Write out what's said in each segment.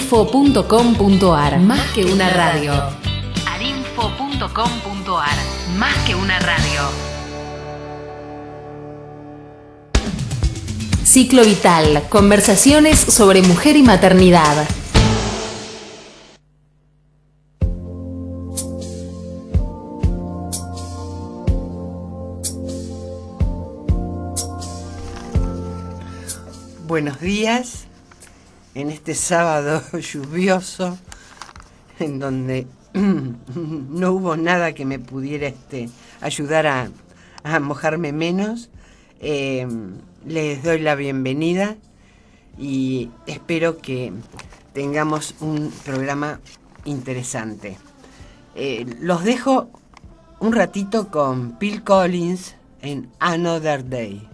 arinfo.com.ar. Más que una radio. arinfo.com.ar. Más que una radio. Ciclo Vital. Conversaciones sobre mujer y maternidad. Buenos días, en este sábado lluvioso, en donde no hubo nada que me pudiera ayudar a mojarme menos. Les doy la bienvenida y espero que tengamos un programa interesante. Los dejo un ratito con Phil Collins en Another Day.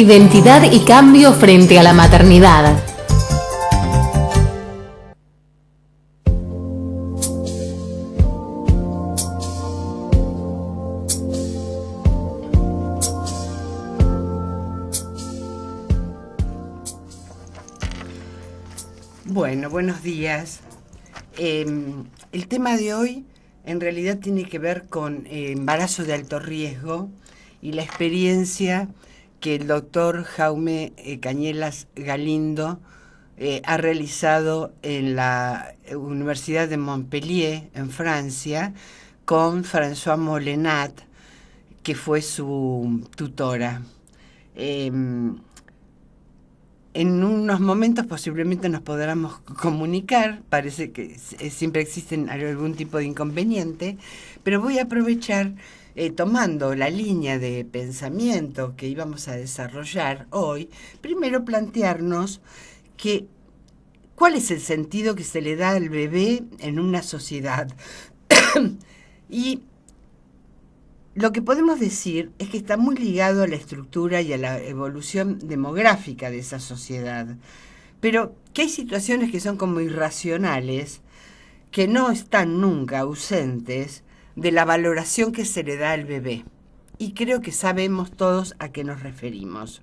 Identidad y cambio frente a la maternidad. Bueno, buenos días. El tema de hoy en realidad tiene que ver con embarazo de alto riesgo y la experiencia que el doctor Jaume Cañelas Galindo ha realizado en la Universidad de Montpellier, en Francia, con François Molenat, que fue su tutora. En unos momentos posiblemente nos podamos comunicar, parece que siempre existen algún tipo de inconveniente, pero voy a aprovechar, tomando la línea de pensamiento que íbamos a desarrollar hoy, primero plantearnos cuál es el sentido que se le da al bebé en una sociedad. Y lo que podemos decir es que está muy ligado a la estructura y a la evolución demográfica de esa sociedad, pero que hay situaciones que son como irracionales, que no están nunca ausentes de la valoración que se le da al bebé. Y creo que sabemos todos a qué nos referimos.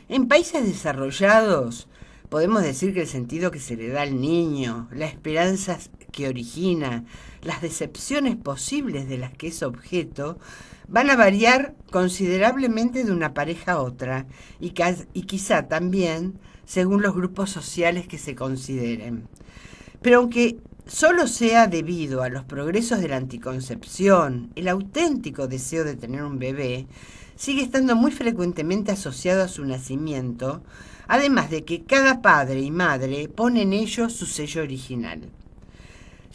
En países desarrollados, podemos decir que el sentido que se le da al niño, las esperanzas que origina, las decepciones posibles de las que es objeto, van a variar considerablemente de una pareja a otra y quizá también según los grupos sociales que se consideren. Pero aunque solo sea debido a los progresos de la anticoncepción, el auténtico deseo de tener un bebé sigue estando muy frecuentemente asociado a su nacimiento, además de que cada padre y madre pone en ello su sello original,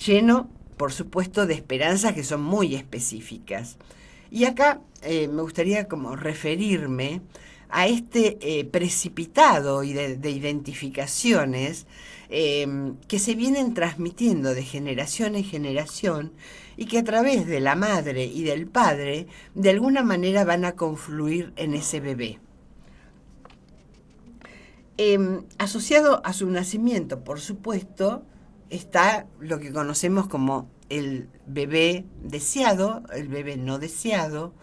lleno, por supuesto, de esperanzas que son muy específicas. Y acá me gustaría como referirme a este precipitado de identificaciones que se vienen transmitiendo de generación en generación y que a través de la madre y del padre de alguna manera van a confluir en ese bebé. Asociado a su nacimiento, por supuesto, está lo que conocemos como el bebé deseado, el bebé no deseado,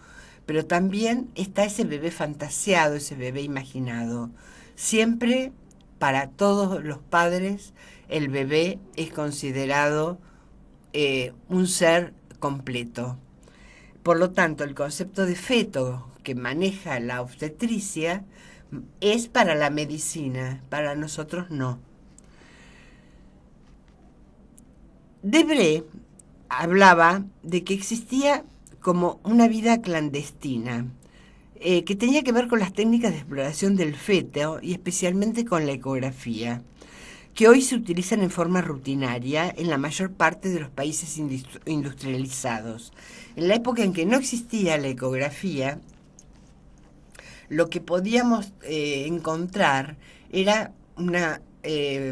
pero también está ese bebé fantaseado, ese bebé imaginado. Siempre, para todos los padres, el bebé es considerado un ser completo. Por lo tanto, el concepto de feto que maneja la obstetricia es para la medicina, para nosotros no. Debré hablaba de que existía como una vida clandestina, que tenía que ver con las técnicas de exploración del feto y especialmente con la ecografía, que hoy se utilizan en forma rutinaria en la mayor parte de los países industrializados. En la época en que no existía la ecografía, lo que podíamos encontrar era una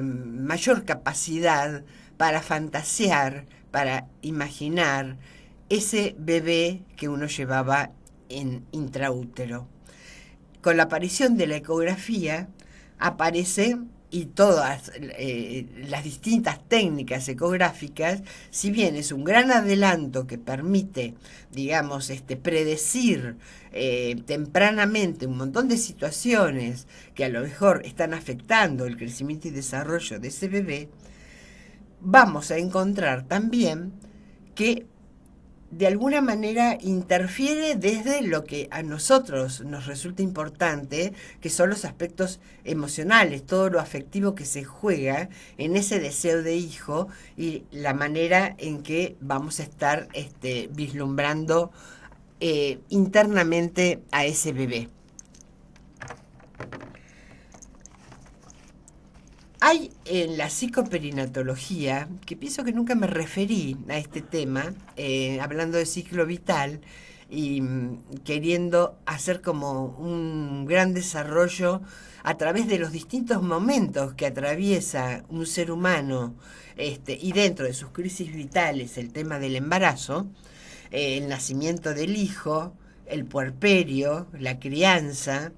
mayor capacidad para fantasear, para imaginar ese bebé que uno llevaba en intraútero. Con la aparición de la ecografía aparece, y todas las distintas técnicas ecográficas, si bien es un gran adelanto que permite, digamos, predecir tempranamente un montón de situaciones que a lo mejor están afectando el crecimiento y desarrollo de ese bebé, vamos a encontrar también que de alguna manera interfiere desde lo que a nosotros nos resulta importante, que son los aspectos emocionales, todo lo afectivo que se juega en ese deseo de hijo y la manera en que vamos a estar vislumbrando internamente a ese bebé. Hay en la psicoperinatología, que pienso que nunca me referí a este tema, hablando de ciclo vital y queriendo hacer como un gran desarrollo a través de los distintos momentos que atraviesa un ser humano y dentro de sus crisis vitales el tema del embarazo, el nacimiento del hijo, el puerperio, la crianza,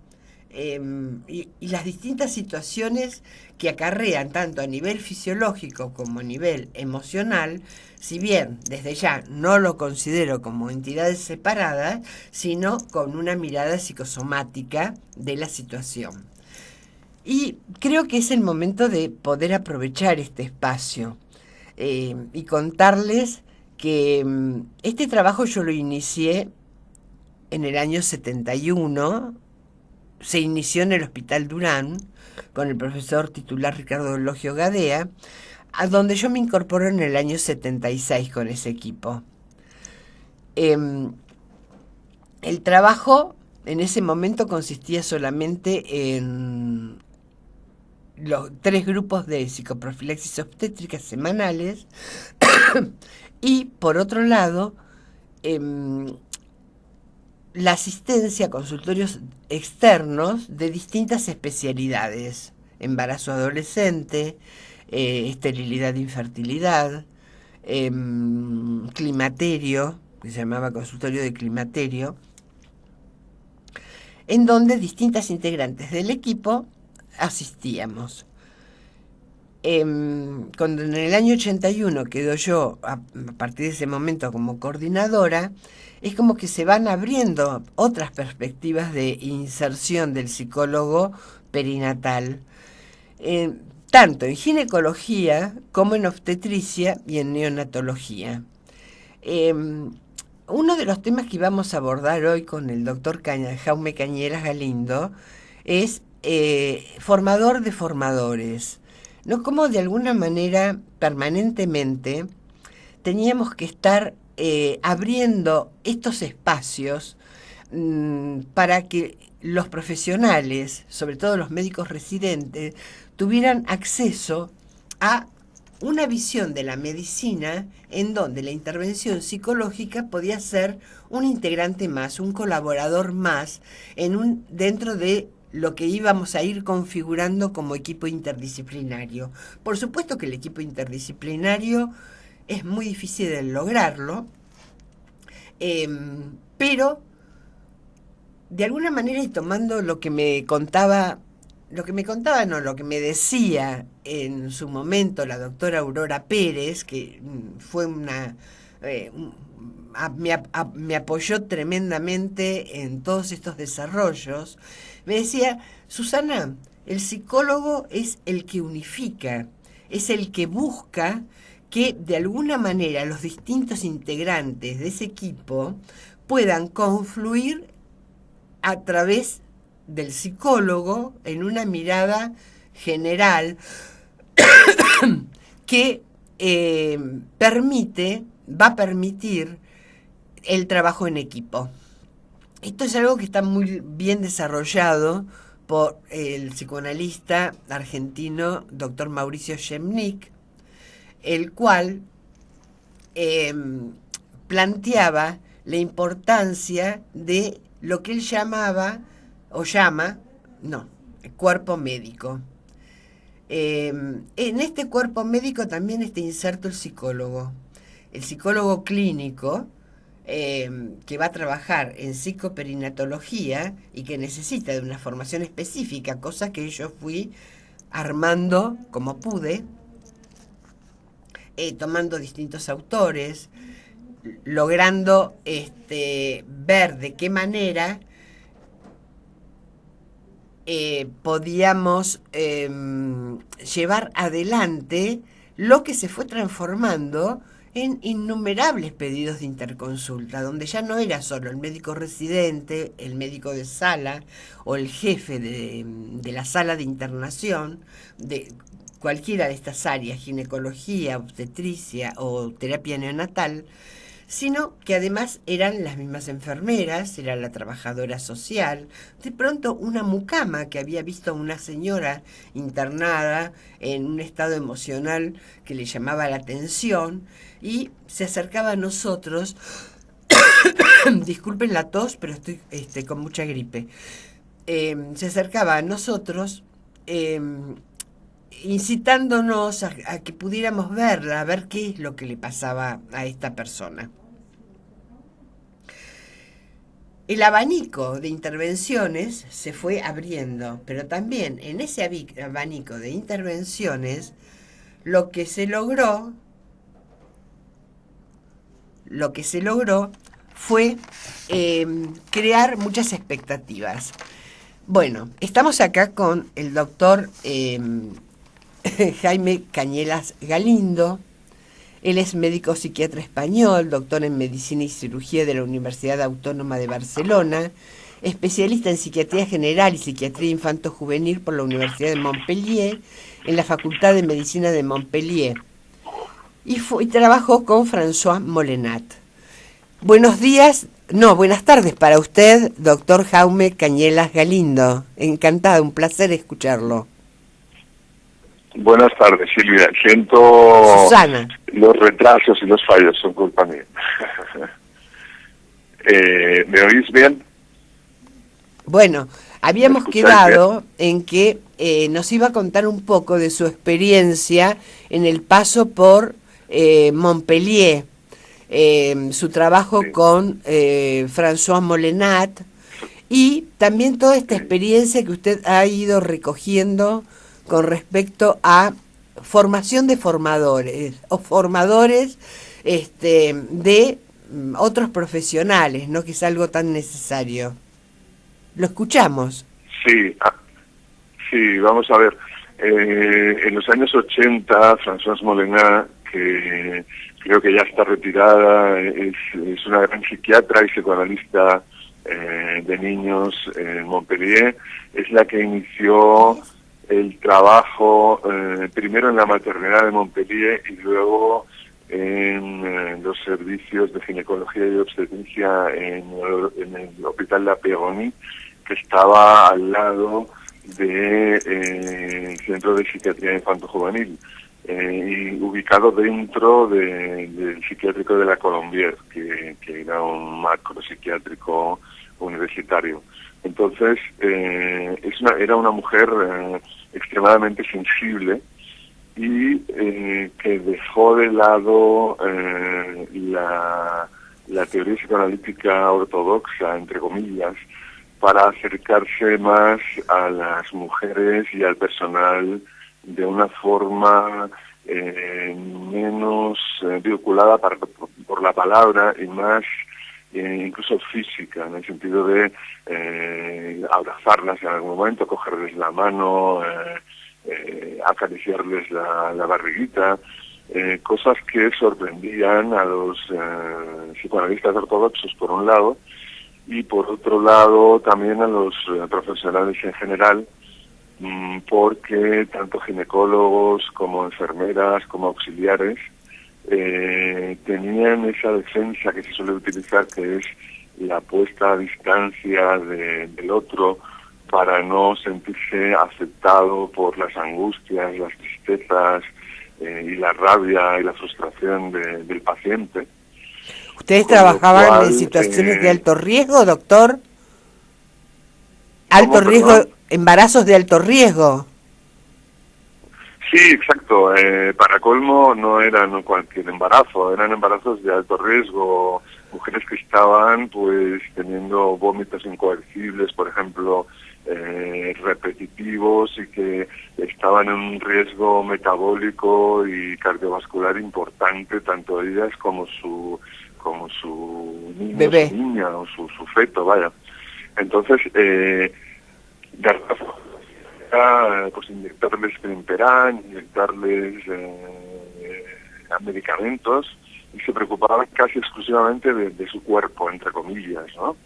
y las distintas situaciones que acarrean tanto a nivel fisiológico como a nivel emocional, si bien desde ya no lo considero como entidades separadas, sino con una mirada psicosomática de la situación. Y creo que es el momento de poder aprovechar este espacio y contarles que este trabajo yo lo inicié en el año 71. Se inició en el Hospital Durán con el profesor titular Ricardo Logio Gadea, a donde yo me incorporo en el año 76 con ese equipo. El trabajo en ese momento consistía solamente en los 3 grupos de psicoprofilaxis obstétrica semanales y, por otro lado, la asistencia a consultorios externos de distintas especialidades: embarazo adolescente, esterilidad e infertilidad, climaterio, que se llamaba consultorio de climaterio, en donde distintas integrantes del equipo asistíamos. Cuando en el año 81 quedo yo, a partir de ese momento, como coordinadora, es como que se van abriendo otras perspectivas de inserción del psicólogo perinatal, tanto en ginecología como en obstetricia y en neonatología. Uno de los temas que vamos a abordar hoy con el doctor Jaume Cañeras Galindo es formador de formadores, ¿no? Como de alguna manera permanentemente teníamos que estar abriendo estos espacios para que los profesionales, sobre todo los médicos residentes, tuvieran acceso a una visión de la medicina en donde la intervención psicológica podía ser un integrante más, un colaborador más dentro de lo que íbamos a ir configurando como equipo interdisciplinario. Por supuesto que el equipo interdisciplinario es muy difícil de lograrlo, pero de alguna manera, y tomando lo que me decía en su momento la doctora Aurora Pérez, que fue me apoyó tremendamente en todos estos desarrollos, me decía: Susana, el psicólogo es el que unifica, es el que busca que de alguna manera los distintos integrantes de ese equipo puedan confluir a través del psicólogo en una mirada general que va a permitir el trabajo en equipo. Esto es algo que está muy bien desarrollado por el psicoanalista argentino doctor Mauricio Shemnik, el cual planteaba la importancia de lo que él cuerpo médico. En este cuerpo médico también está inserto el psicólogo clínico, que va a trabajar en psicoperinatología y que necesita de una formación específica, cosa que yo fui armando como pude, tomando distintos autores, logrando ver de qué manera podíamos llevar adelante lo que se fue transformando en innumerables pedidos de interconsulta, donde ya no era solo el médico residente, el médico de sala o el jefe de la sala de internación de cualquiera de estas áreas, ginecología, obstetricia o terapia neonatal, sino que además eran las mismas enfermeras, era la trabajadora social, de pronto una mucama que había visto a una señora internada en un estado emocional que le llamaba la atención y se acercaba a nosotros. Disculpen la tos, pero estoy con mucha gripe. Se acercaba a nosotros incitándonos a que pudiéramos verla, a ver qué es lo que le pasaba a esta persona. el abanico de intervenciones se fue abriendo, pero también en ese abanico de intervenciones lo que se logró, lo que se logró fue crear muchas expectativas. Bueno, estamos acá con el doctor Jaime Cañelas Galindo. Él es médico psiquiatra español, doctor en medicina y cirugía de la Universidad Autónoma de Barcelona, especialista en psiquiatría general y psiquiatría infanto-juvenil por la Universidad de Montpellier, en la Facultad de Medicina de Montpellier, y trabajó con François Molenat. Buenos días, no, buenas tardes para usted, doctor Jaume Cañelas Galindo. Encantado, un placer escucharlo. Buenas tardes, Silvia. Siento Susana. Los retrasos y los fallos, son culpa mía. ¿Me oís bien? Bueno, habíamos quedado en que nos iba a contar un poco de su experiencia en el paso por Montpellier, su trabajo con François Molenat y también toda esta experiencia que usted ha ido recogiendo con respecto a formación de formadores o formadores de otros profesionales, ¿no? Que es algo tan necesario. Lo escuchamos. Sí, sí, vamos a ver. En los años 80, Françoise Molenat, que creo que ya está retirada, es una gran psiquiatra y psicoanalista de niños en Montpellier, es la que inició el trabajo primero en la maternidad de Montpellier y luego en los servicios de ginecología y obstetricia en el Hospital La Péronie, que estaba al lado del Centro de Psiquiatría Infanto-Juvenil, y ubicado dentro del psiquiátrico de la Colombier, que era un macro psiquiátrico universitario. Entonces, era una mujer extremadamente sensible y que dejó de lado la teoría psicoanalítica ortodoxa, entre comillas, para acercarse más a las mujeres y al personal de una forma menos vinculada por la palabra y más incluso física, en el sentido de abrazarlas en algún momento, cogerles la mano, acariciarles la barriguita, cosas que sorprendían a los psicoanalistas ortodoxos por un lado, y por otro lado también a los profesionales en general, porque tanto ginecólogos como enfermeras como auxiliares tenían esa defensa que se suele utilizar, que es la puesta a distancia del otro para no sentirse afectado por las angustias, las tristezas y la rabia y la frustración del paciente. ¿Ustedes trabajaban en situaciones de alto riesgo, doctor? ¿Alto riesgo, embarazos de alto riesgo? Sí, exacto. Para colmo no eran cualquier embarazo, eran embarazos de alto riesgo, mujeres que estaban pues teniendo vómitos incoercibles, por ejemplo, repetitivos, y que estaban en un riesgo metabólico y cardiovascular importante, tanto ellas como su niño, bebé, su niña o su feto, vaya. Entonces, pues inyectarles crimperán, inyectarles medicamentos, y se preocupaban casi exclusivamente de su cuerpo, entre comillas, ¿no?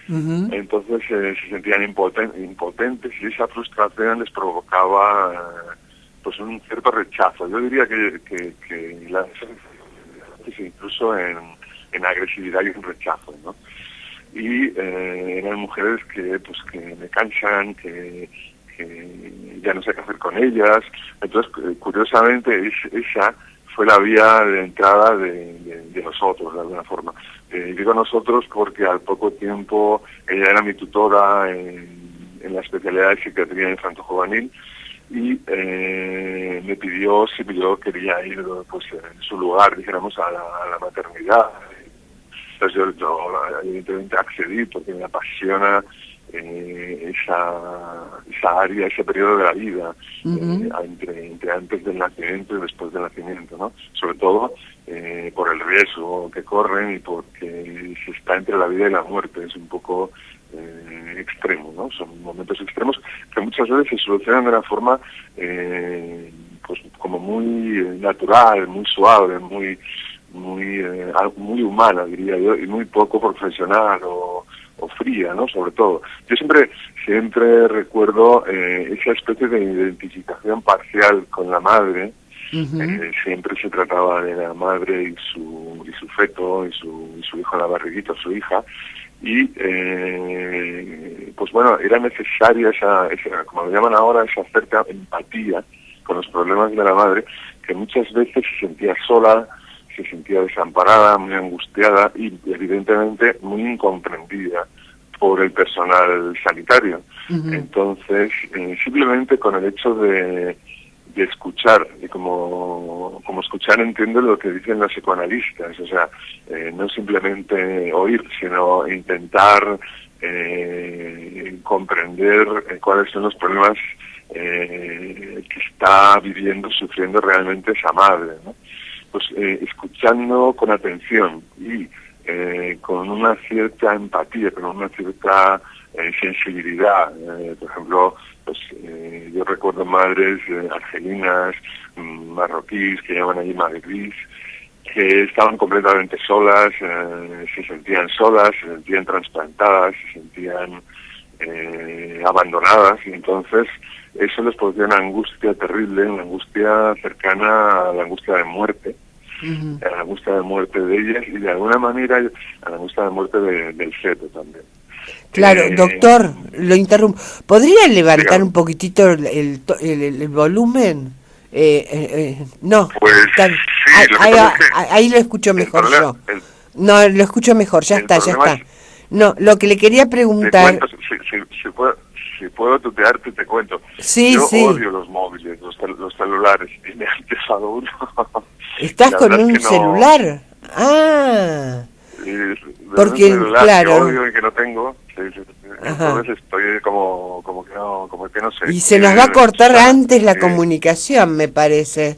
Uh-huh. Entonces se sentían impotentes, y esa frustración les provocaba pues un cierto rechazo. Yo diría que incluso en agresividad y en rechazo, ¿no? Y eran mujeres que me cansan, que ya no sé qué hacer con ellas. Entonces, curiosamente, esa fue la vía de entrada de nosotros, de alguna forma. Digo nosotros porque al poco tiempo ella era mi tutora en la especialidad de psiquiatría infanto-juvenil, y me pidió si yo quería ir pues en su lugar, dijéramos, a la maternidad. Entonces yo evidentemente accedí porque me apasiona esa área, ese periodo de la vida, entre antes del nacimiento y después del nacimiento, ¿no? Sobre todo por el riesgo que corren y porque se está entre la vida y la muerte. Es un poco extremo, ¿no? Son momentos extremos que muchas veces se solucionan de una forma pues como muy natural, muy suave, muy humana, diría yo, y muy poco profesional o fría, ¿no? Sobre todo. Yo siempre recuerdo esa especie de identificación parcial con la madre. Siempre se trataba de la madre y su feto y su hijo en la barriguita, su hija, y pues bueno, era necesaria esa, como lo llaman ahora, esa cierta empatía con los problemas de la madre, que muchas veces se sentía sola, se sentía desamparada, muy angustiada y evidentemente muy incomprendida por el personal sanitario. Entonces, simplemente con el hecho de escuchar, y como escuchar entiendo lo que dicen los psicoanalistas, o sea, no simplemente oír, sino intentar comprender cuáles son los problemas que está viviendo, sufriendo realmente esa madre, ¿no? Pues escuchando con atención y con una cierta empatía, con una cierta sensibilidad. Por ejemplo, pues yo recuerdo madres argelinas, marroquíes, que llaman allí magrebís, que estaban completamente solas, se sentían solas, se sentían trasplantadas, se sentían abandonadas, y entonces eso les producía una angustia terrible, una angustia cercana a la angustia de muerte, a la angustia de muerte de ellas y de alguna manera a la angustia de muerte del feto también. Claro, doctor, lo interrumpo. ¿Podría levantar dígame. un poquitito el volumen? No. Pues sí, ahí lo escucho mejor yo. No, lo escucho mejor, ya está. No, lo que le quería preguntar... Te cuento, si puedo tutearte, te cuento. Sí, yo sí. odio los móviles, los celulares, y me ha empezado uno. ¿Estás con un celular? Ah. Porque, un celular claro. que odio y que no tengo. Entonces estoy como que no sé. Y se nos va a cortar antes la comunicación, me parece.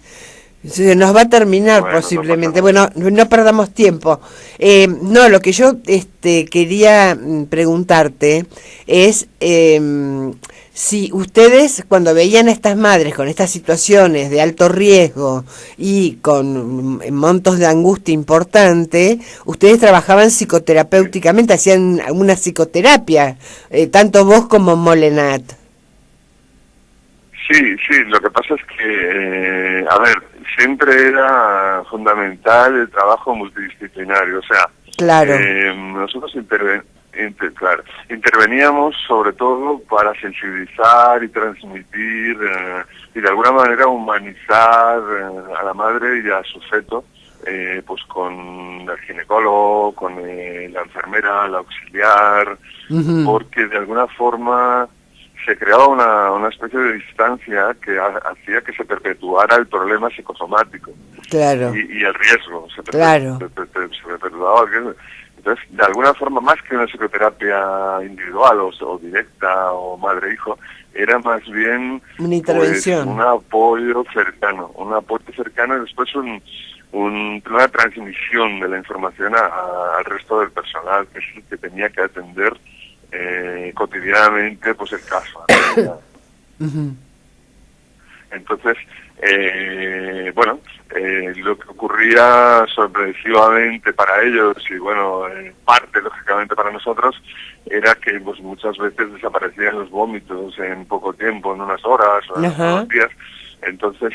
Se nos va a terminar posiblemente. Bueno, no perdamos tiempo. No, lo que yo quería preguntarte es si ustedes, cuando veían a estas madres con estas situaciones de alto riesgo y con montos de angustia importante, ustedes trabajaban psicoterapéuticamente, hacían una psicoterapia, tanto vos como Molenat. Sí, lo que pasa es que, a ver, siempre era fundamental el trabajo multidisciplinario, o sea, claro. Nosotros interveníamos sobre todo para sensibilizar y transmitir y de alguna manera humanizar a la madre y a su feto, pues con el ginecólogo, con la enfermera, la auxiliar, porque de alguna forma se creaba una especie de distancia que hacía que se perpetuara el problema psicosomático. Claro. Y el riesgo. Se perpetuaba el riesgo. Entonces, de alguna forma, más que una psicoterapia individual o directa o madre-hijo, era más bien una intervención, pues, un apoyo cercano y después una transmisión de la información al resto del personal, que es el que tenía que atender cotidianamente pues el caso, ¿no? Entonces lo que ocurría sorpresivamente para ellos y bueno, en parte lógicamente para nosotros, era que pues muchas veces desaparecían los vómitos en poco tiempo, en unas horas o en unos días. Entonces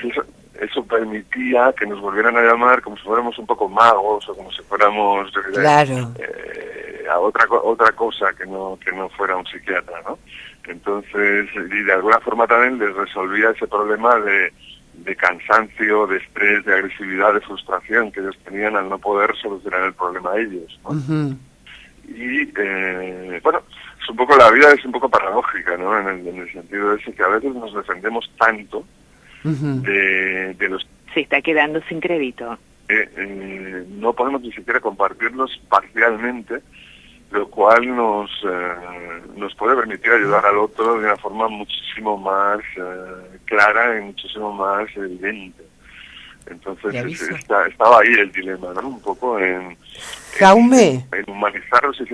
eso permitía que nos volvieran a llamar como si fuéramos un poco magos o como si fuéramos a otra cosa que no fuera un psiquiatra, ¿no? Entonces, y de alguna forma también les resolvía ese problema de cansancio, de estrés, de agresividad, de frustración que ellos tenían al no poder solucionar el problema a ellos, ¿no? Y bueno, es un poco, la vida es un poco paradójica, ¿no? En el sentido ese que a veces nos defendemos tanto de los... Se está quedando sin crédito. no podemos ni siquiera compartirlos parcialmente, lo cual nos puede permitir ayudar al otro de una forma muchísimo más clara y muchísimo más evidente. Entonces estaba ahí el dilema, ¿no? Un poco en humanizarlos y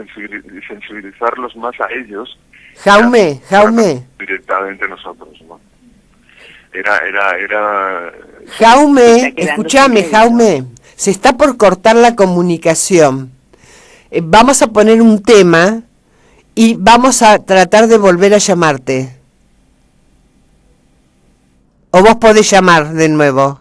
sensibilizarlos más a ellos. Jaume. Directamente nosotros, ¿no? Era. Jaume, escúchame, Jaume, se está por cortar la comunicación. Vamos a poner un tema y vamos a tratar de volver a llamarte. O vos podés llamar de nuevo.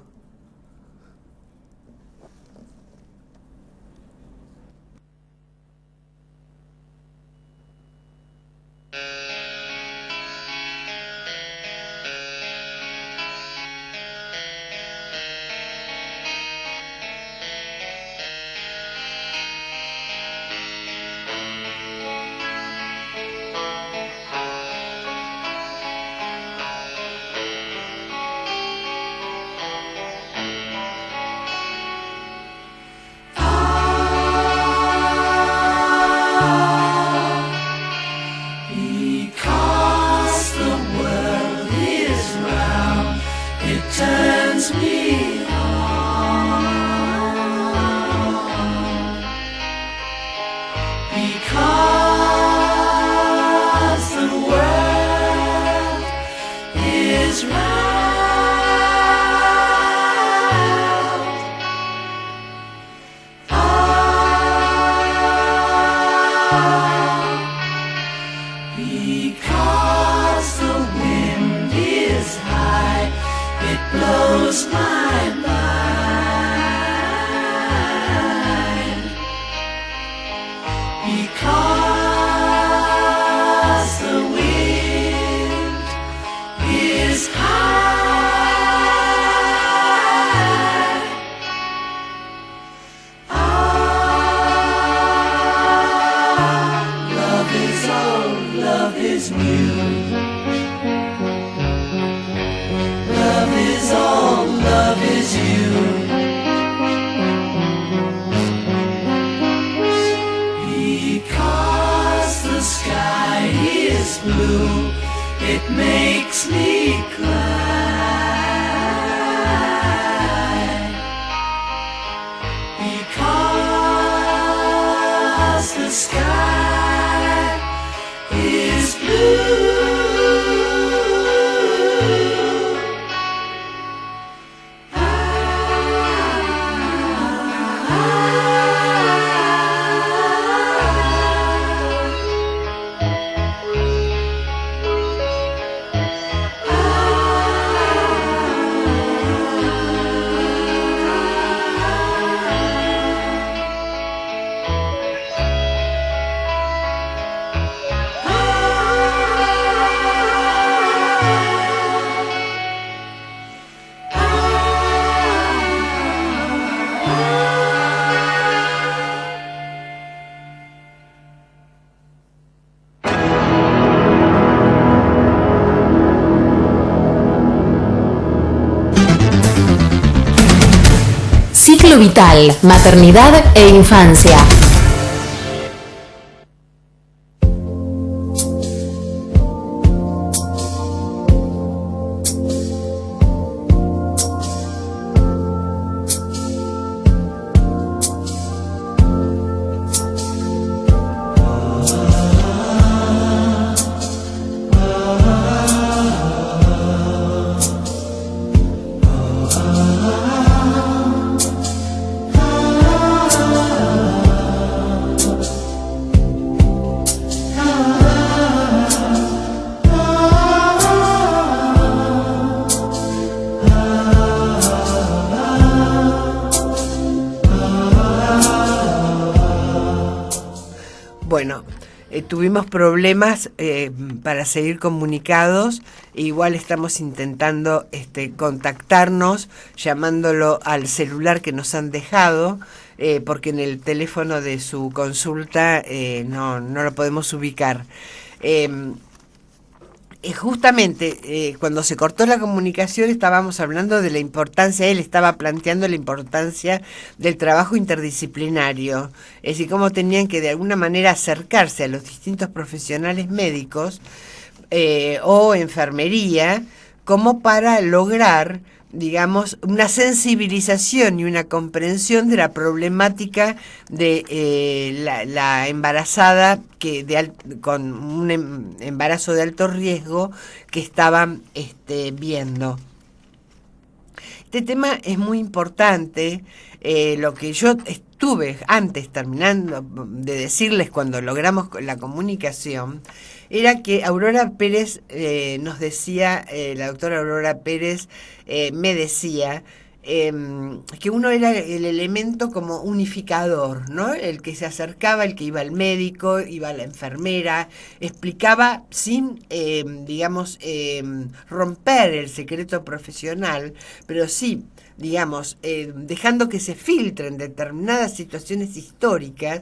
Ciclo vital, maternidad e infancia. Bueno, tuvimos problemas para seguir comunicados. Igual estamos intentando contactarnos, llamándolo al celular que nos han dejado, porque en el teléfono de su consulta no lo podemos ubicar. justamente cuando se cortó la comunicación estábamos hablando de la importancia, él estaba planteando la importancia del trabajo interdisciplinario, es decir, cómo tenían que de alguna manera acercarse a los distintos profesionales médicos o enfermería, como para lograr, digamos, una sensibilización y una comprensión de la problemática de la embarazada con un embarazo de alto riesgo que estaban viendo. Este tema es muy importante. Lo que yo estuve antes terminando de decirles cuando logramos la comunicación era que Aurora Pérez nos decía, la doctora Aurora Pérez me decía que uno era el elemento como unificador, ¿no? El que se acercaba, el que iba al médico, iba a la enfermera, explicaba sin, digamos, romper el secreto profesional, pero sí, digamos, dejando que se filtren determinadas situaciones históricas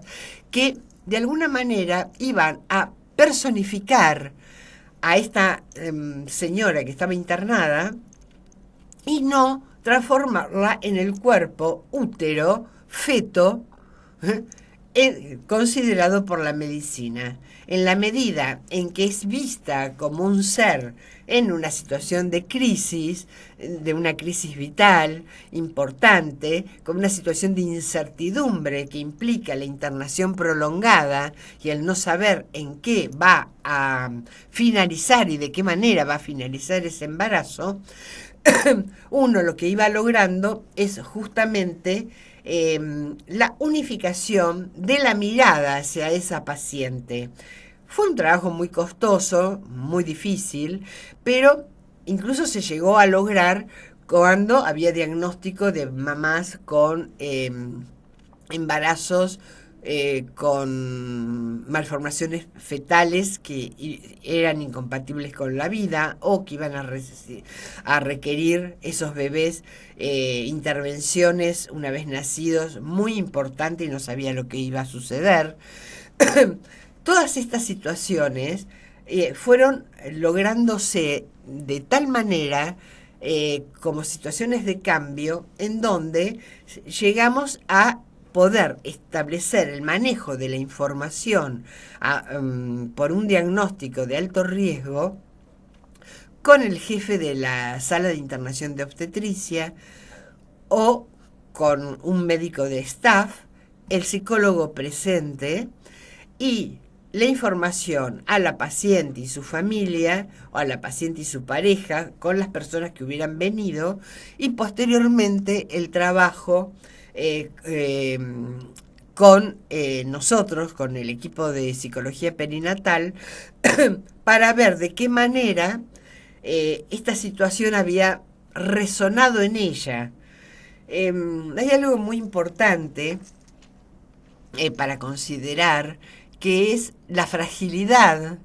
que de alguna manera iban a personificar a esta señora que estaba internada y no transformarla en el cuerpo útero, feto, considerado por la medicina. En la medida en que es vista como un ser en una situación de crisis, de una crisis vital importante, con una situación de incertidumbre que implica la internación prolongada y el no saber en qué va a finalizar y de qué manera va a finalizar ese embarazo, uno lo que iba logrando es justamente la unificación de la mirada hacia esa paciente. Fue un trabajo muy costoso, muy difícil, pero incluso se llegó a lograr cuando había diagnóstico de mamás con embarazos con malformaciones fetales que eran incompatibles con la vida o que iban a requerir esos bebés intervenciones una vez nacidos muy importante y no sabía lo que iba a suceder. Todas estas situaciones fueron lográndose de tal manera como situaciones de cambio en donde llegamos a poder establecer el manejo de la información por un diagnóstico de alto riesgo con el jefe de la sala de internación de obstetricia o con un médico de staff, el psicólogo presente y la información a la paciente y su familia o a la paciente y su pareja con las personas que hubieran venido y posteriormente el trabajo con nosotros, con el equipo de psicología perinatal, para ver de qué manera esta situación había resonado en ella. Hay algo muy importante para considerar, que es la fragilidad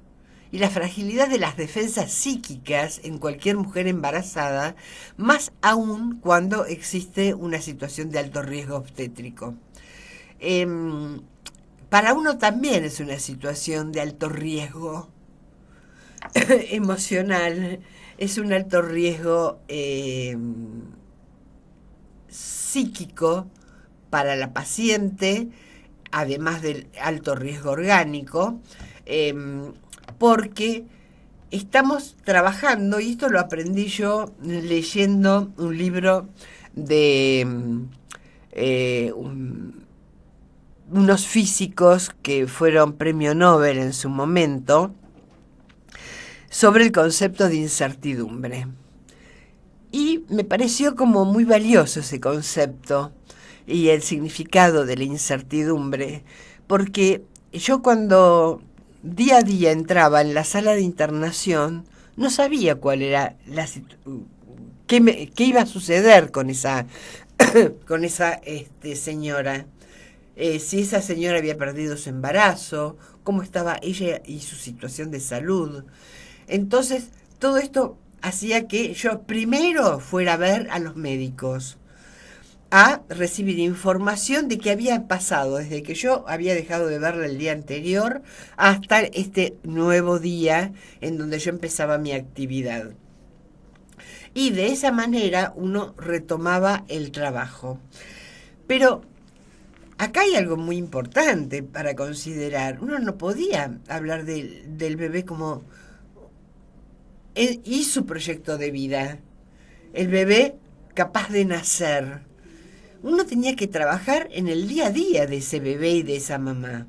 y la fragilidad de las defensas psíquicas en cualquier mujer embarazada, más aún cuando existe una situación de alto riesgo obstétrico. Para uno también es una situación de alto riesgo emocional, es un alto riesgo psíquico para la paciente, además del alto riesgo orgánico, porque estamos trabajando, y esto lo aprendí yo leyendo un libro de unos físicos que fueron premio Nobel en su momento, sobre el concepto de incertidumbre. Y me pareció como muy valioso ese concepto y el significado de la incertidumbre, porque yo cuando día a día entraba en la sala de internación no sabía cuál era qué iba a suceder con esa con esa señora, si esa señora había perdido su embarazo, cómo estaba ella y su situación de salud. Entonces todo esto hacía que yo primero fuera a ver a los médicos. a recibir información de qué había pasado desde que yo había dejado de verla el día anterior hasta este nuevo día en donde yo empezaba mi actividad. Y de esa manera uno retomaba el trabajo. Pero acá hay algo muy importante para considerar. Uno no podía hablar del bebé como y su proyecto de vida. El bebé capaz de nacer. Uno tenía que trabajar en el día a día de ese bebé y de esa mamá.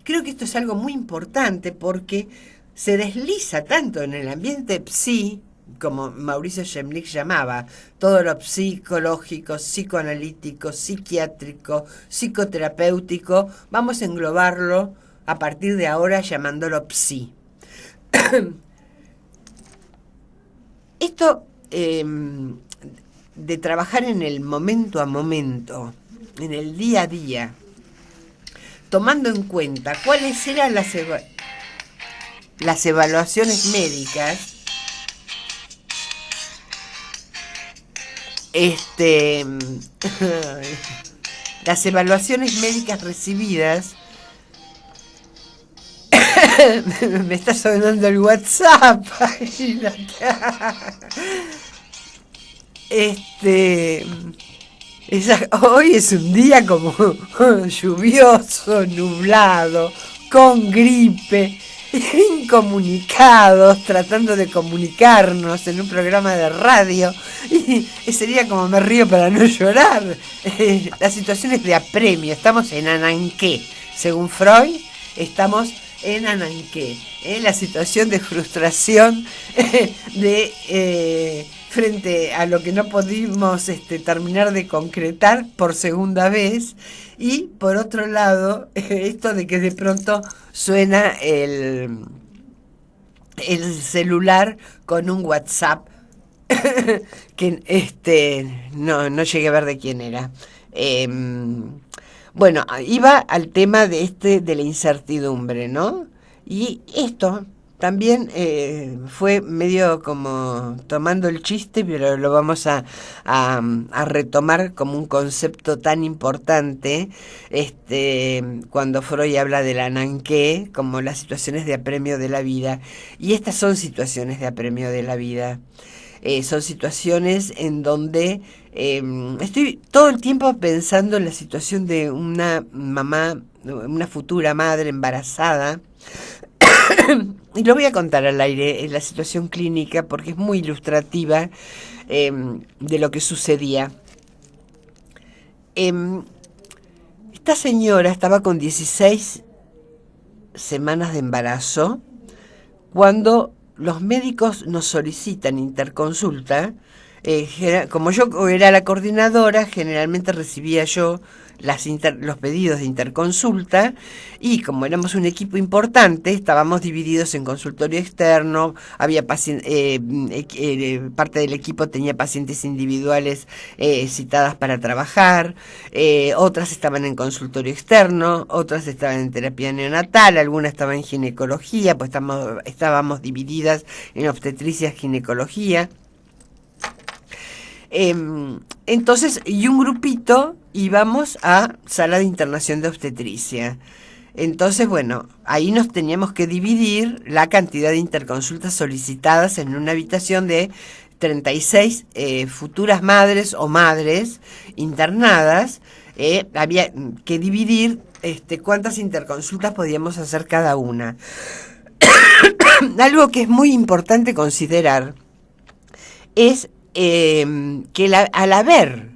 Creo que esto es algo muy importante porque se desliza tanto en el ambiente psi, como Mauricio Schemlich llamaba, todo lo psicológico, psicoanalítico, psiquiátrico, psicoterapéutico, vamos a englobarlo a partir de ahora llamándolo psi. Esto de trabajar en el momento a momento, en el día a día, tomando en cuenta cuáles eran las evaluaciones médicas, las evaluaciones médicas recibidas. Me está sonando el WhatsApp. Hoy es un día como lluvioso, nublado, con gripe, incomunicados, tratando de comunicarnos en un programa de radio. Y sería como me río para no llorar. Las situaciones de apremio. Estamos en Ananqué. Según Freud, estamos en Ananqué. La situación de frustración frente a lo que no pudimos terminar de concretar por segunda vez. Y por otro lado, esto de que de pronto suena el celular con un WhatsApp que no llegué a ver de quién era. Bueno, iba al tema de la incertidumbre, ¿no? Y esto también fue medio como tomando el chiste, pero lo vamos a retomar como un concepto tan importante cuando Freud habla de la Nanqué, como las situaciones de apremio de la vida. Y estas son situaciones de apremio de la vida. Son situaciones en donde estoy todo el tiempo pensando en la situación de una mamá, una futura madre embarazada. Y lo voy a contar al aire en la situación clínica porque es muy ilustrativa de lo que sucedía. Esta señora estaba con 16 semanas de embarazo cuando los médicos nos solicitan interconsulta. Como yo era la coordinadora, generalmente recibía yo los pedidos de interconsulta, y como éramos un equipo importante, estábamos divididos en consultorio externo, había parte del equipo tenía pacientes individuales citadas para trabajar, otras estaban en consultorio externo, otras estaban en terapia neonatal, algunas estaban en ginecología, pues estábamos divididas en obstetricia, ginecología. Entonces, y un grupito íbamos a sala de internación de obstetricia. Entonces, bueno, ahí nos teníamos que dividir la cantidad de interconsultas solicitadas en una habitación de 36 futuras madres o madres internadas. Había que dividir cuántas interconsultas podíamos hacer cada una. Algo que es muy importante considerar es que al haber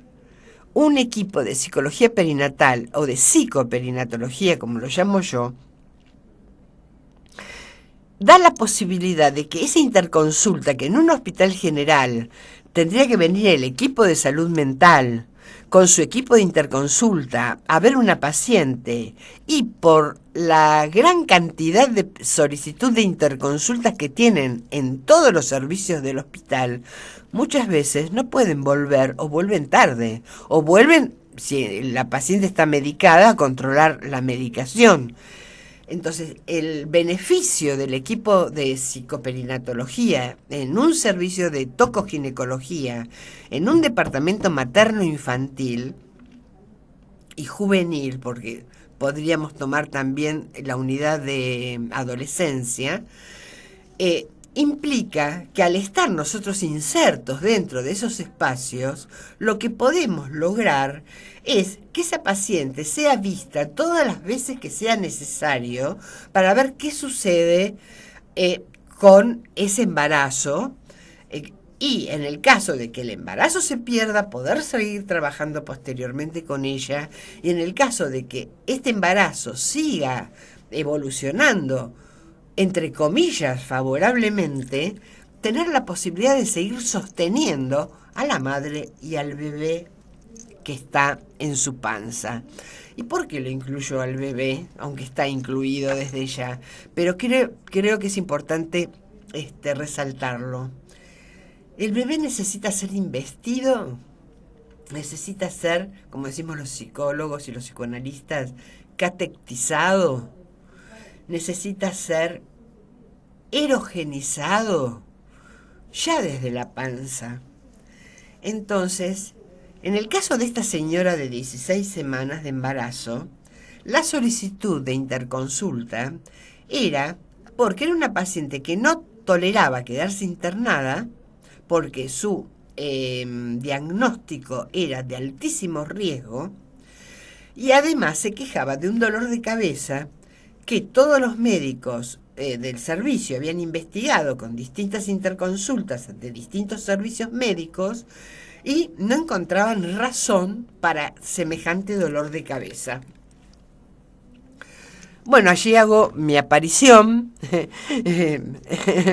un equipo de psicología perinatal o de psicoperinatología, como lo llamo yo, da la posibilidad de que esa interconsulta, que en un hospital general tendría que venir el equipo de salud mental con su equipo de interconsulta a ver una paciente, y por la gran cantidad de solicitud de interconsultas que tienen en todos los servicios del hospital, muchas veces no pueden volver o vuelven tarde, o vuelven, si la paciente está medicada, a controlar la medicación. Entonces, el beneficio del equipo de psicoperinatología en un servicio de tocoginecología, en un departamento materno-infantil y juvenil, porque podríamos tomar también la unidad de adolescencia, implica que al estar nosotros insertos dentro de esos espacios, lo que podemos lograr es que esa paciente sea vista todas las veces que sea necesario para ver qué sucede con ese embarazo, y en el caso de que el embarazo se pierda, poder seguir trabajando posteriormente con ella, y en el caso de que este embarazo siga evolucionando, entre comillas, favorablemente, tener la posibilidad de seguir sosteniendo a la madre y al bebé que está en su panza. ¿Y por qué lo incluyo al bebé? Aunque está incluido desde ya. Pero creo que es importante resaltarlo. El bebé necesita ser investido, necesita ser, como decimos los psicólogos y los psicoanalistas, catectizado, necesita ser erogenizado ya desde la panza. Entonces, en el caso de esta señora de 16 semanas de embarazo, la solicitud de interconsulta era porque era una paciente que no toleraba quedarse internada, porque su diagnóstico era de altísimo riesgo, y además se quejaba de un dolor de cabeza que todos los médicos del servicio habían investigado con distintas interconsultas de distintos servicios médicos y no encontraban razón para semejante dolor de cabeza. Bueno, allí hago mi aparición.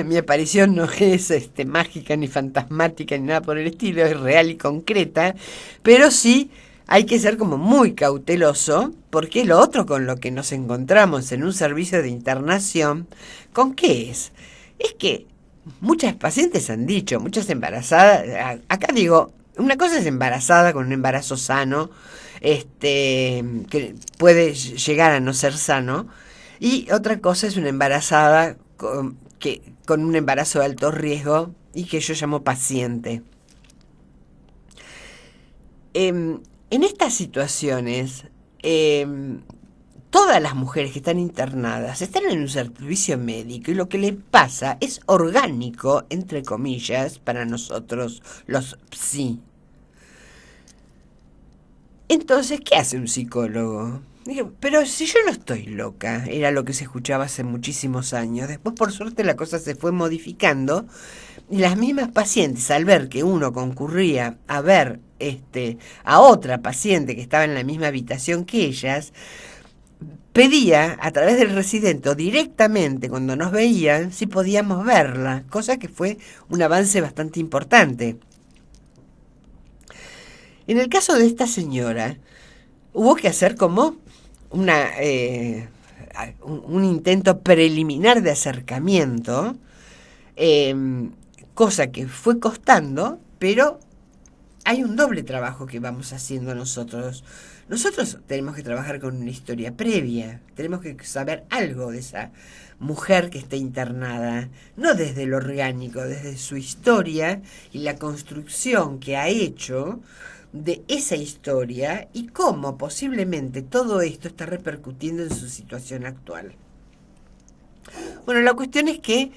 Mi aparición no es mágica ni fantasmática ni nada por el estilo, es real y concreta, pero sí hay que ser como muy cauteloso, porque lo otro con lo que nos encontramos en un servicio de internación, ¿con qué es? Es que muchas pacientes han dicho, muchas embarazadas, acá digo, una cosa es embarazada con un embarazo sano, que puede llegar a no ser sano, y otra cosa es una embarazada con un embarazo de alto riesgo y que yo llamo paciente. En estas situaciones, todas las mujeres que están internadas están en un servicio médico y lo que les pasa es orgánico, entre comillas, para nosotros los psi. Entonces, ¿qué hace un psicólogo? Dije, pero si yo no estoy loca, era lo que se escuchaba hace muchísimos años. Después, por suerte, la cosa se fue modificando y las mismas pacientes, al ver que uno concurría a ver a otra paciente que estaba en la misma habitación que ellas, pedía a través del residente directamente cuando nos veían si podíamos verla, cosa que fue un avance bastante importante. En el caso de esta señora, hubo que hacer como un intento preliminar de acercamiento, cosa que fue costando, pero hay un doble trabajo que vamos haciendo nosotros. Nosotros tenemos que trabajar con una historia previa, tenemos que saber algo de esa mujer que está internada, no desde lo orgánico, desde su historia y la construcción que ha hecho de esa historia y cómo posiblemente todo esto está repercutiendo en su situación actual. Bueno, la cuestión es que,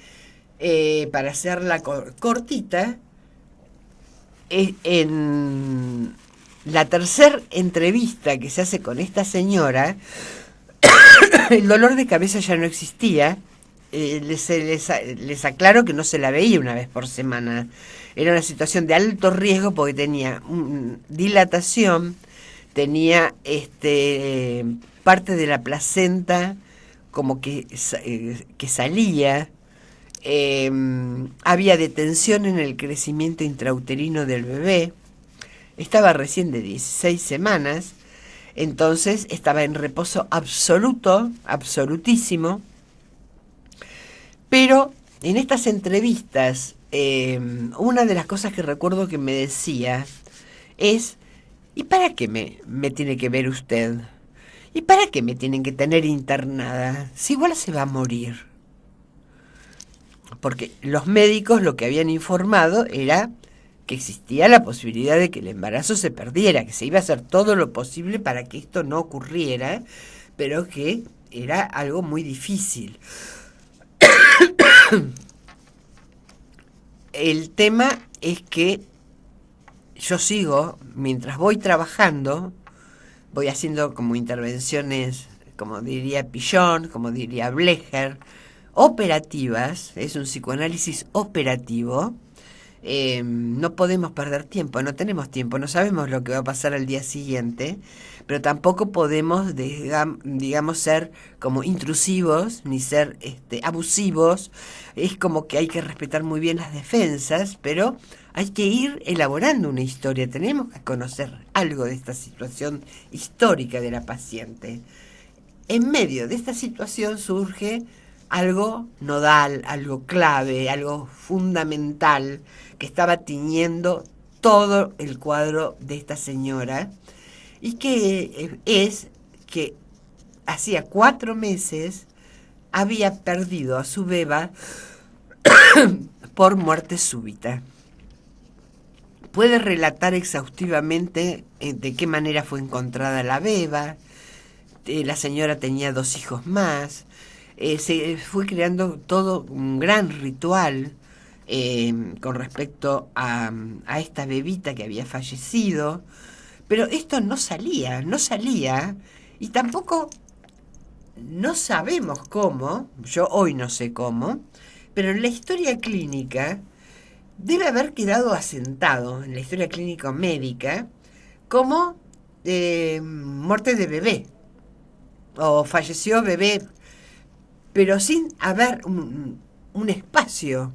para hacerla cortita, en la tercera entrevista que se hace con esta señora, el dolor de cabeza ya no existía. Les aclaro que no se la veía una vez por semana. Era una situación de alto riesgo porque tenía dilatación, tenía parte de la placenta como que salía, había detención en el crecimiento intrauterino del bebé, estaba recién de 16 semanas, entonces estaba en reposo absoluto, absolutísimo, pero en estas entrevistas, una de las cosas que recuerdo que me decía es, ¿y para qué me tiene que ver usted? ¿Y para qué me tienen que tener internada? Si igual se va a morir. Porque los médicos lo que habían informado era que existía la posibilidad de que el embarazo se perdiera, que se iba a hacer todo lo posible para que esto no ocurriera, pero que era algo muy difícil. El tema es que yo sigo, mientras voy trabajando, voy haciendo como intervenciones, como diría Pillon, como diría Blecher, operativas, es un psicoanálisis operativo. No podemos perder tiempo, no tenemos tiempo, no sabemos lo que va a pasar al día siguiente, pero tampoco podemos, digamos, ser como intrusivos ni ser abusivos. Es como que hay que respetar muy bien las defensas, pero hay que ir elaborando una historia, tenemos que conocer algo de esta situación histórica de la paciente. En medio de esta situación surge algo nodal, algo clave, algo fundamental que estaba tiñendo todo el cuadro de esta señora y que es que hacía 4 meses había perdido a su beba por muerte súbita. Puede relatar exhaustivamente de qué manera fue encontrada la beba. La señora tenía 2 hijos más. Se fue creando todo un gran ritual con respecto a esta bebita que había fallecido, pero esto no salía, y tampoco no sabemos cómo, yo hoy no sé cómo, pero en la historia clínica debe haber quedado asentado, en la historia clínica médica, como muerte de bebé, o falleció bebé, pero sin haber un espacio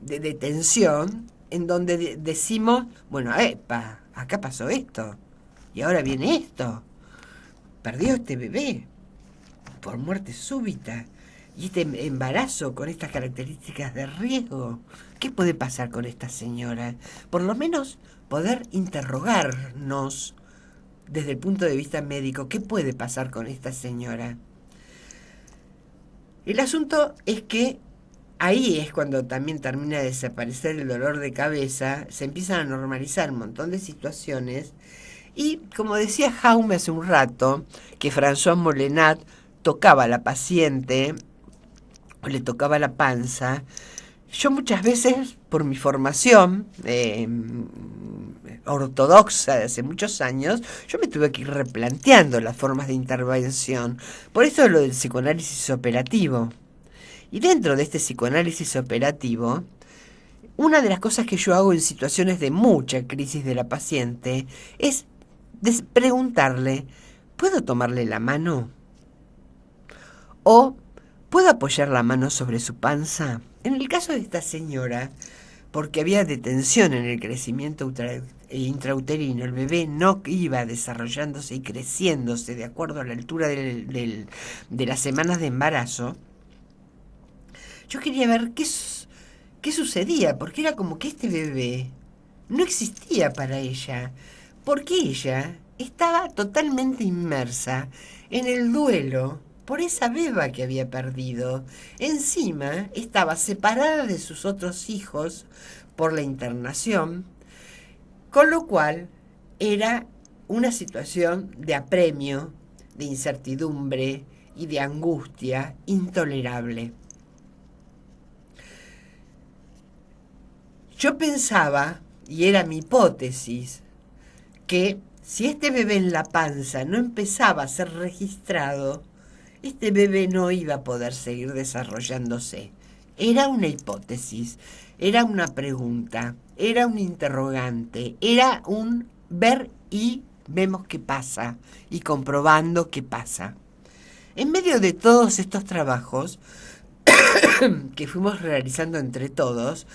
de detención en donde decimos, bueno, epa, acá pasó esto, y ahora viene esto, perdió este bebé por muerte súbita, y este embarazo con estas características de riesgo. ¿Qué puede pasar con esta señora? Por lo menos poder interrogarnos desde el punto de vista médico, ¿qué puede pasar con esta señora? El asunto es que ahí es cuando también termina de desaparecer el dolor de cabeza, se empiezan a normalizar un montón de situaciones y, como decía Jaume hace un rato, que François Molenat tocaba a la paciente o le tocaba la panza, yo muchas veces, por mi formación ortodoxa de hace muchos años, yo me tuve que ir replanteando las formas de intervención. Por eso lo del psicoanálisis operativo. Y dentro de este psicoanálisis operativo, una de las cosas que yo hago en situaciones de mucha crisis de la paciente es preguntarle, ¿puedo tomarle la mano? ¿O puedo apoyar la mano sobre su panza? En el caso de esta señora, porque había detención en el crecimiento intrauterino, el bebé no iba desarrollándose y creciéndose de acuerdo a la altura de las semanas de embarazo, yo quería ver qué sucedía, porque era como que este bebé no existía para ella, porque ella estaba totalmente inmersa en el duelo por esa beba que había perdido. Encima estaba separada de sus otros hijos por la internación, con lo cual era una situación de apremio, de incertidumbre y de angustia intolerable. Yo pensaba, y era mi hipótesis, que si este bebé en la panza no empezaba a ser registrado, este bebé no iba a poder seguir desarrollándose. Era una hipótesis, era una pregunta, era un interrogante, era un ver y vemos qué pasa, y comprobando qué pasa. En medio de todos estos trabajos que fuimos realizando entre todos,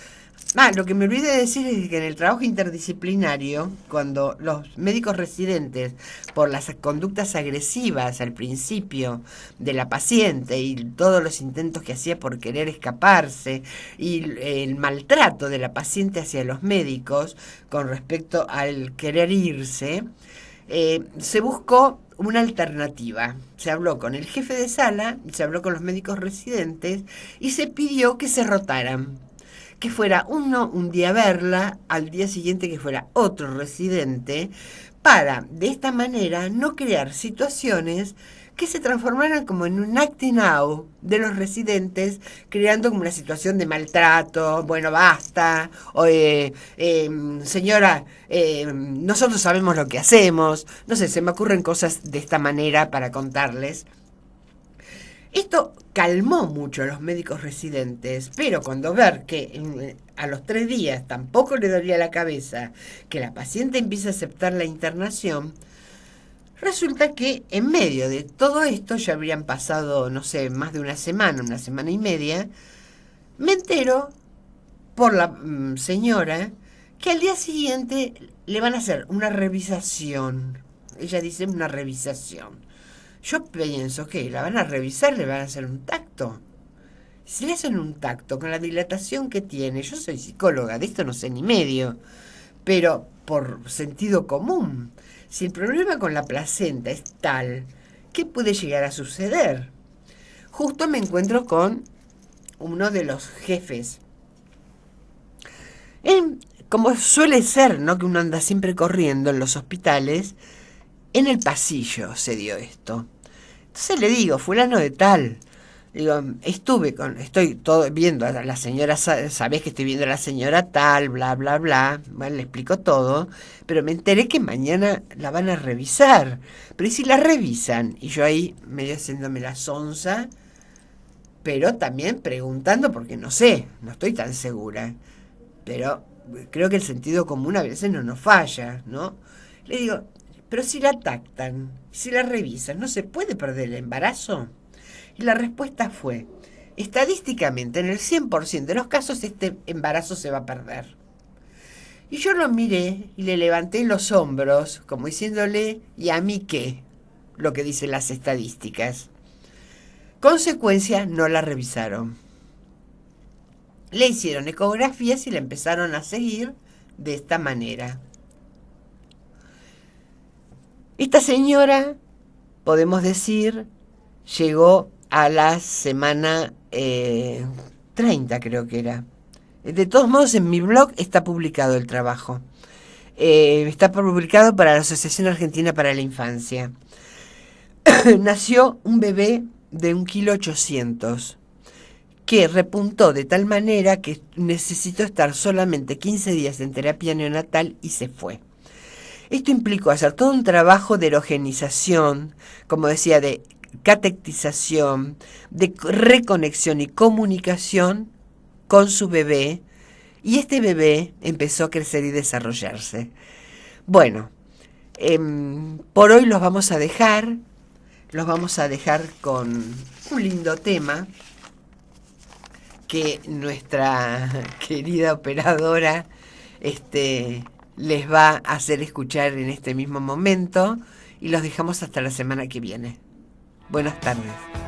lo que me olvidé de decir es que en el trabajo interdisciplinario, cuando los médicos residentes, por las conductas agresivas al principio de la paciente y todos los intentos que hacía por querer escaparse y el maltrato de la paciente hacia los médicos con respecto al querer irse, se buscó una alternativa. Se habló con el jefe de sala, se habló con los médicos residentes y se pidió que se rotaran. Que fuera uno un día a verla, al día siguiente que fuera otro residente, para de esta manera no crear situaciones que se transformaran como en un acting out de los residentes, creando como una situación de maltrato, bueno, basta, o señora, nosotros sabemos lo que hacemos, no sé, se me ocurren cosas de esta manera para contarles. Esto calmó mucho a los médicos residentes, pero cuando ver que a los 3 días tampoco le dolía la cabeza, que la paciente empieza a aceptar la internación, resulta que en medio de todo esto, ya habrían pasado, no sé, más de una semana y media, me entero por la señora que al día siguiente le van a hacer una revisación. Ella dice una revisación. Yo pienso que la van a revisar, le van a hacer un tacto. Si le hacen un tacto con la dilatación que tiene, yo soy psicóloga, de esto no sé ni medio, pero por sentido común, si el problema con la placenta es tal, ¿qué puede llegar a suceder? Justo me encuentro con uno de los jefes. Como suele ser, ¿no?, que uno anda siempre corriendo en los hospitales, en el pasillo se dio esto. Entonces le digo, fulano de tal, digo, estoy todo viendo a la señora, sabés que estoy viendo a la señora tal, bla, bla, bla, bueno, le explico todo, pero me enteré que mañana la van a revisar. Pero ¿y si la revisan? Y yo ahí medio haciéndome la sonza, pero también preguntando porque no sé, no estoy tan segura. Pero creo que el sentido común a veces no nos falla, ¿no? Le digo, pero si la tactan, si la revisan, ¿no se puede perder el embarazo? Y la respuesta fue, estadísticamente en el 100% de los casos este embarazo se va a perder. Y yo lo miré y le levanté los hombros, como diciéndole, ¿y a mí qué? Lo que dicen las estadísticas. Consecuencia, no la revisaron. Le hicieron ecografías y la empezaron a seguir de esta manera. Esta señora, podemos decir, llegó a la semana 30, creo que era. De todos modos, en mi blog está publicado el trabajo. Está publicado para la Asociación Argentina para la Infancia. Nació un bebé de 1,8 kg, que repuntó de tal manera que necesitó estar solamente 15 días en terapia neonatal y se fue. Esto implicó hacer todo un trabajo de erogenización, como decía, de catequización, de reconexión y comunicación con su bebé, y este bebé empezó a crecer y desarrollarse. Bueno, por hoy los vamos a dejar con un lindo tema que nuestra querida operadora les va a hacer escuchar en este mismo momento, y los dejamos hasta la semana que viene. Buenas tardes.